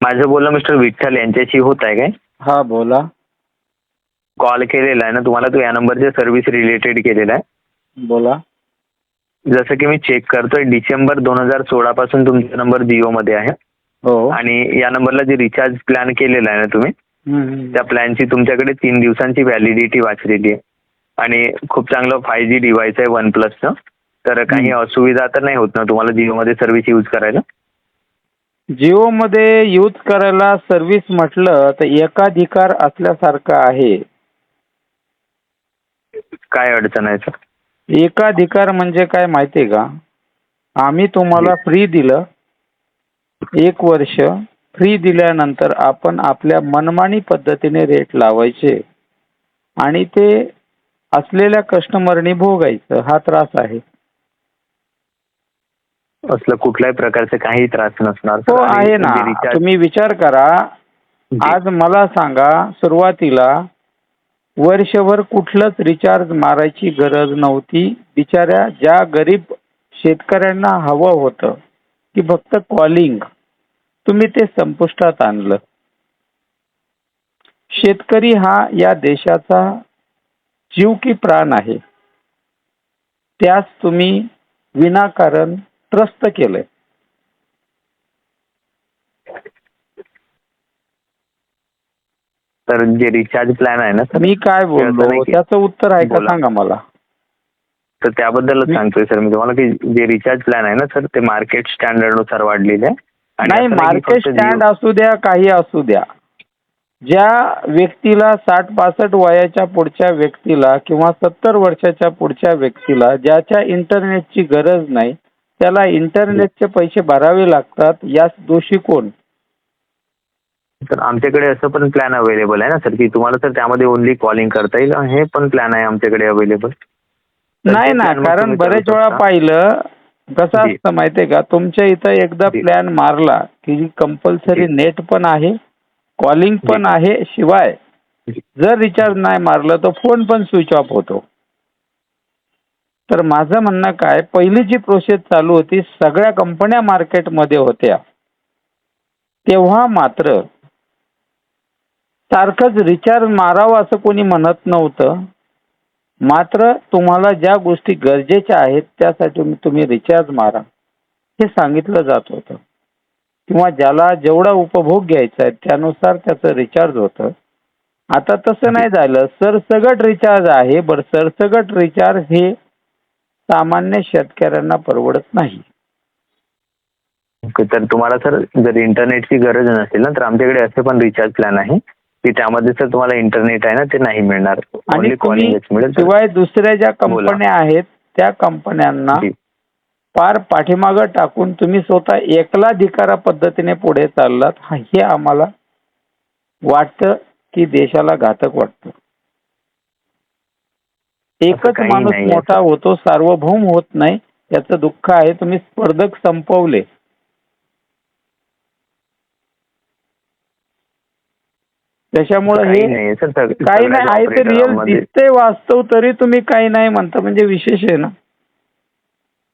माझं बोलणं मिस्टर विठ्ठल यांच्याशी होत आहे काय? हा बोला. कॉल केलेला आहे ना तुम्हाला, तो या नंबरच्या सर्व्हिस रिलेटेड केलेला आहे. बोला. जसं की मी चेक करतोय डिसेंबर 2016 पासून तुमचा नंबर जिओ मध्ये आहे. हो. आणि या नंबरला जे रिचार्ज प्लॅन केलेला आहे ना तुम्ही, त्या प्लॅनची तुमच्याकडे 3 दिवसांची व्हॅलिडिटी वाचलेली आहे. आणि खूप चांगलं 5G डिव्हाइस आहे OnePlusचं. तर काही असुविधा तर नाही होत ना तुम्हाला जिओ मध्ये सर्व्हिस यूज करायला? जिओ मध्ये यूज करायला सर्व्हिस म्हटलं तर एकाधिकार असल्यासारखं आहे. काय अडचण आहे सर? एकाधिकार म्हणजे काय माहितीये का? आम्ही तुम्हाला फ्री दिलं, 1 वर्ष फ्री दिल्यानंतर आपण आपल्या मनमानी पद्धतीने रेट लावायचे आणि ते असलेल्या कस्टमरनी भोगायचं. हा त्रास आहे. असलं कुठल्याही प्रकारचे काही त्रास नसणार हो सर. आणि आहे ना. जे रिचार्ज तुम्ही विचार करा, आज मला सांगा, सुरुवातीला वर्षभर कुठलंच रिचार्ज मारायची गरज नव्हती. बिचाऱ्या ज्या गरीब शेतकऱ्यांना हवं होतं की फक्त कॉलिंग, तुम्ही ते संपुष्टात आणलं. शेतकरी हा या देशाचा जीव की प्राण आहे. त्यास तुम्ही विनाकारण त्रस्त केलंय. तर जे रिचार्ज प्लॅन आहे ना सर, मी काय बोललो त्याचं उत्तर आहे का बोला. सांगा मला. तर त्याबद्दलच सांगतोय सर मी तुम्हाला की जे रिचार्ज प्लॅन आहे ना सर, ते मार्केट स्टँडर्ड नुसार वाढलेले आहे. नाही, मार्केट स्टँड असू द्या, काही असू द्या, ज्या व्यक्तीला 60-65 वयाच्या पुढच्या व्यक्तीला किंवा 70 वर्षाच्या पुढच्या व्यक्तीला ज्याच्या इंटरनेटची गरज नाही, त्याला इंटरनेटचे पैसे भरावे लागतात. यास दोषी कोण? तर आमच्याकडे असं पण प्लॅन अवेलेबल आहे ना सर, की तुम्हाला सर त्यामध्ये ओनली कॉलिंग करता येईल. हे पण प्लॅन आहे आमच्याकडे अवेलेबल. नाही ना, कारण बरेच वेळा पाहिलं कसं असतं माहितीये का, तुमच्या इथं एकदा प्लॅन मारला की कंपल्सरी नेट पण आहे, कॉलिंग पण आहे, शिवाय जर रिचार्ज नाही मारलं तर फोन पण स्विच ऑफ होतो. तर माझं म्हणणं काय, पहिली जी प्रोसेस चालू होती, सगळ्या कंपन्या मार्केटमध्ये होत्या, तेव्हा मात्र सारखंच रिचार्ज मारावं असं कोणी म्हणत नव्हतं. मात्र तुम्हाला ज्या गोष्टी गरजेच्या आहेत त्यासाठी तुम्ही रिचार्ज मारा हे सांगितलं जात होतं. किंवा ज्याला जेवढा उपभोग घ्यायचा आहे त्यानुसार त्याचं रिचार्ज होतं. आता तसं नाही झालं. सरसगट रिचार्ज आहे. बरं, सरसगट रिचार्ज हे सामान्य शेतकऱ्यांना परवडत नाही. तर तुम्हाला सर जर इंटरनेटची गरज नसेल ना, तर आमच्याकडे असे पण रिचार्ज प्लॅन आहे की त्यामध्ये सर तुम्हाला इंटरनेट आहे ना ते नाही मिळणार, आणि शिवाय दुसऱ्या ज्या कंपन्या आहेत त्या कंपन्यांना पार पाठीमागं टाकून तुम्ही स्वतः एकलाधिकारा पद्धतीने पुढे चाललात. हे आम्हाला वाटतं की देशाला घातक वाटतं. एकच माणूस मोठा होतो, सार्वभौम होत नाही, याचं दुःख आहे. तुम्ही स्पर्धक संपवले. त्याच्यामुळे हे काही नाही आहे ते रिअल दिसते, वास्तव तरी तुम्ही काही नाही म्हणता म्हणजे विशेष आहे ना.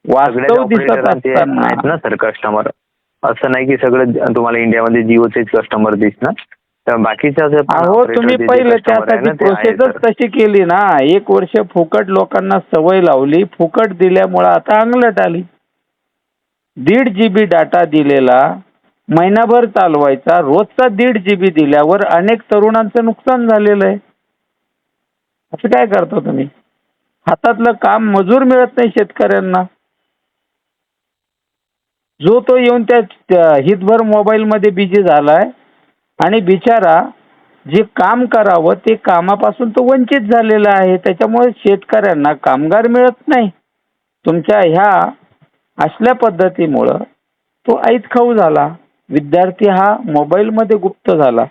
वास्तव दिसत असताना ना सर कस्टमर असं नाही की सगळं तुम्हाला इंडियामध्ये जिओचेच कस्टमर दिसणार, तर बाकीच्या अहो तुम्ही पहिले त्यासाठी प्रोसेसच तशी केली ना. 1 वर्ष फुकट लोकांना सवय लावली, फुकट दिल्यामुळे आता अंगलट आली. 1.5 GB डाटा दिलेला, महिनाभर चालवायचा, रोजचा 1.5 GB दिल्यावर अनेक तरुणांचं नुकसान झालेलं आहे. असं काय करता तुम्ही? हातातलं काम मजूर मिळत नाही शेतकऱ्यांना. जो तो येऊन त्या हितभर मोबाईल मध्ये बिझी झालाय आणि बिचारा जे काम करावं ते कामापासून तो वंचित झालेला आहे. त्याच्यामुळे शेतकऱ्यांना कामगार मिळत नाही. तुमच्या ह्या असल्या पद्धतीमुळं तो ऐतखाऊ झाला. विद्यार्थी हा मोबाईल मध्ये गुप्त झाला.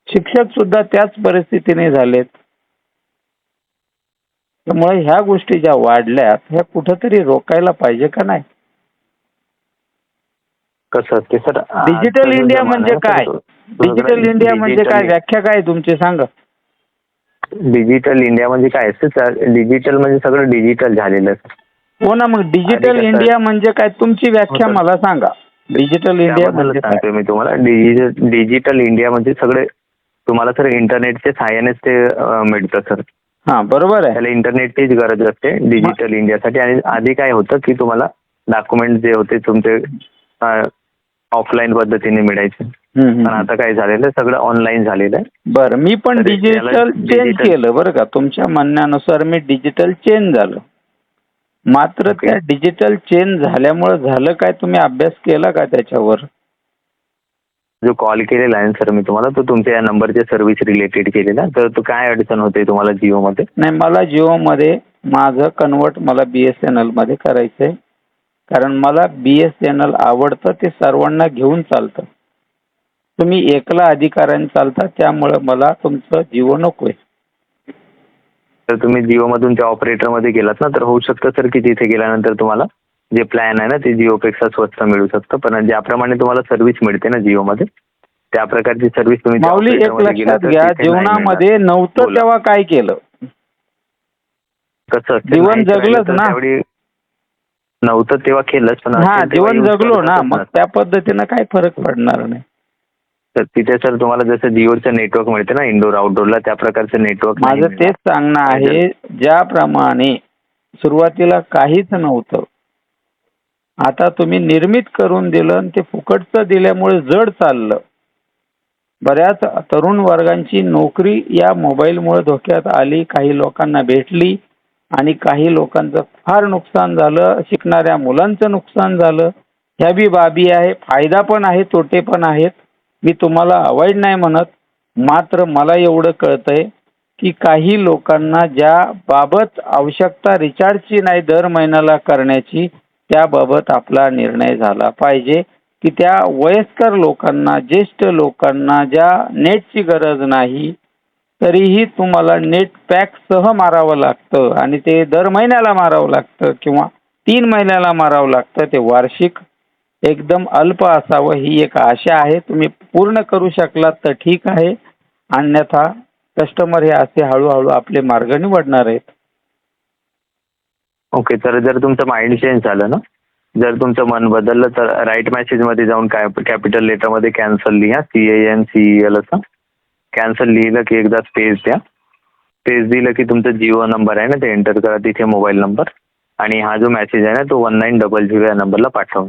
शिक्षक सुद्धा त्याच परिस्थितीने झालेत. त्यामुळे ह्या गोष्टी ज्या वाढल्यात ह्या कुठेतरी रोकायला पाहिजे का नाही? कसं असते सर, डिजिटल इंडिया म्हणजे काय? डिजिटल इंडिया म्हणजे काय? व्याख्या काय तुमची सांगा. डिजिटल इंडिया म्हणजे काय असतं? डिजिटल म्हणजे सगळं डिजिटल झालेलं. हो ना, मग डिजिटल इंडिया म्हणजे काय तुमची व्याख्या मला सांगा. डिजिटल इंडिया त्याबद्दलच म्हणजे काय? सांगतोय मी तुम्हाला. डिजिटल इंडिया म्हणजे सगळे तुम्हाला सर इंटरनेटच्या सहाय्यानेच ते मिळतं सर. हा, बरोबर आहे. त्याला इंटरनेटचीच गरज असते डिजिटल इंडियासाठी. आणि आधी काय होतं की तुम्हाला डॉक्युमेंट जे होते तुमचे ऑफलाईन पद्धतीने मिळायचे. पण आता काय झालेलं आहे, सगळं ऑनलाईन झालेलं आहे. बरं, मी पण तर याला डिजिटल चेंज केलं बरं का. तुमच्या म्हणण्यानुसार मी डिजिटल चेंज झालं. मात्र ओके. त्या डिजिटल चेंज झाल्यामुळे झालं काय, तुम्ही अभ्यास केला का त्याच्यावर? जो कॉल केलेला आहे सर मी तुम्हाला, तो तुमच्या या नंबरच्या सर्व्हिस रिलेटेड केलेला. तर तो काय अडचण होते तुम्हाला जिओमध्ये? नाही, मला जिओमध्ये माझं कन्वर्ट मला BSNL मध्ये करायचंय. कारण मला BSNL आवडतं, ते सर्वांना घेऊन चालतं. तुम्ही एकला अधिकाऱ्याने चालता, त्यामुळे मला तुमचं जिओ नकोय. तर तुम्ही जिओमधून त्या ऑपरेटरमध्ये गेलात ना, तर होऊ शकतं सर की तिथे गेल्यानंतर तुम्हाला जे प्लॅन आहे ना ते जिओपेक्षा स्वस्त मिळू शकतं. पण ज्याप्रमाणे तुम्हाला सर्व्हिस मिळते ना जिओमध्ये, त्या प्रकारची सर्व्हिस तुम्ही त्या माऊली, एक ऑपरेटरमध्ये गेला लक्षात तर घ्या, तिथे नाही जीवनामध्ये मिळणार. नव्हतं बोला. तेव्हा काय केलं? कसं असतं, जीवन नाहीच राहिलं जगलंच तर ना. त्यावेळी नव्हतं तेव्हा केलंच, पण हा, असेल तेव्हा जीवन use जगलो ना, करतच मग नसतं. त्या पद्धतीनं काही फरक पडणार नाही. तर तिथे सर तुम्हाला जसं जिओचं नेटवर्क मिळते ना इंडोर आउटडोरला, त्या प्रकारचं नेटवर्क नाही माझं मिळणार. तेच सांगणं आहे, ज्याप्रमाणे सुरुवातीला काहीच नव्हतं, आता तुम्ही निर्मित करून दिलं आणि ते फुकटचं दिल्यामुळे जड चाललं. बऱ्याच तरुण वर्गांची नोकरी या मोबाईलमुळे धोक्यात आली, काही लोकांना भेटली आणि काही लोकांचं फार नुकसान झालं, शिकणाऱ्या मुलांचं नुकसान झालं. ह्या बी बाबी आहे, फायदा पण आहे, तोटे पण आहेत. मी तुम्हाला अवॉइड नाही म्हणत, मात्र मला एवढं कळतंय की काही लोकांना ज्या बाबत आवश्यकता रिचार्जची नाही दर महिन्याला करण्याची, त्याबाबत आपला निर्णय झाला पाहिजे की त्या वयस्कर लोकांना, ज्येष्ठ लोकांना ज्या नेटची गरज नाही, तरीही तुम्हाला नेट पॅक सह मारावं लागतं आणि ते दर महिन्याला मारावं लागतं किंवा 3 महिन्याला मारावं लागतं. ते वार्षिक एकदम अल्प असावं, ही एक आशा आहे. तुम्ही पूर्ण करू शकलात तर ठीक आहे, अन्यथा कस्टमर हे असे हळूहळू आपले मार्ग निवडणार आहेत. ओके. तर जर तुमचं माइंड चेंज झालं ना, जर तुमचं मन बदललं तर राईट मेसेजमध्ये जाऊन काय कॅपिटल लेटरमध्ये कॅन्सल लिहा, CANCEL असं. कॅन्सल लिहिलं की एकदा स्पेस द्या. स्पेस दिलं की तुमचा जिओ नंबर आहे ना ते एंटर करा तिथे, मोबाईल नंबर. आणि हा जो मेसेज आहे ना तो 1900 या नंबरला पाठवा.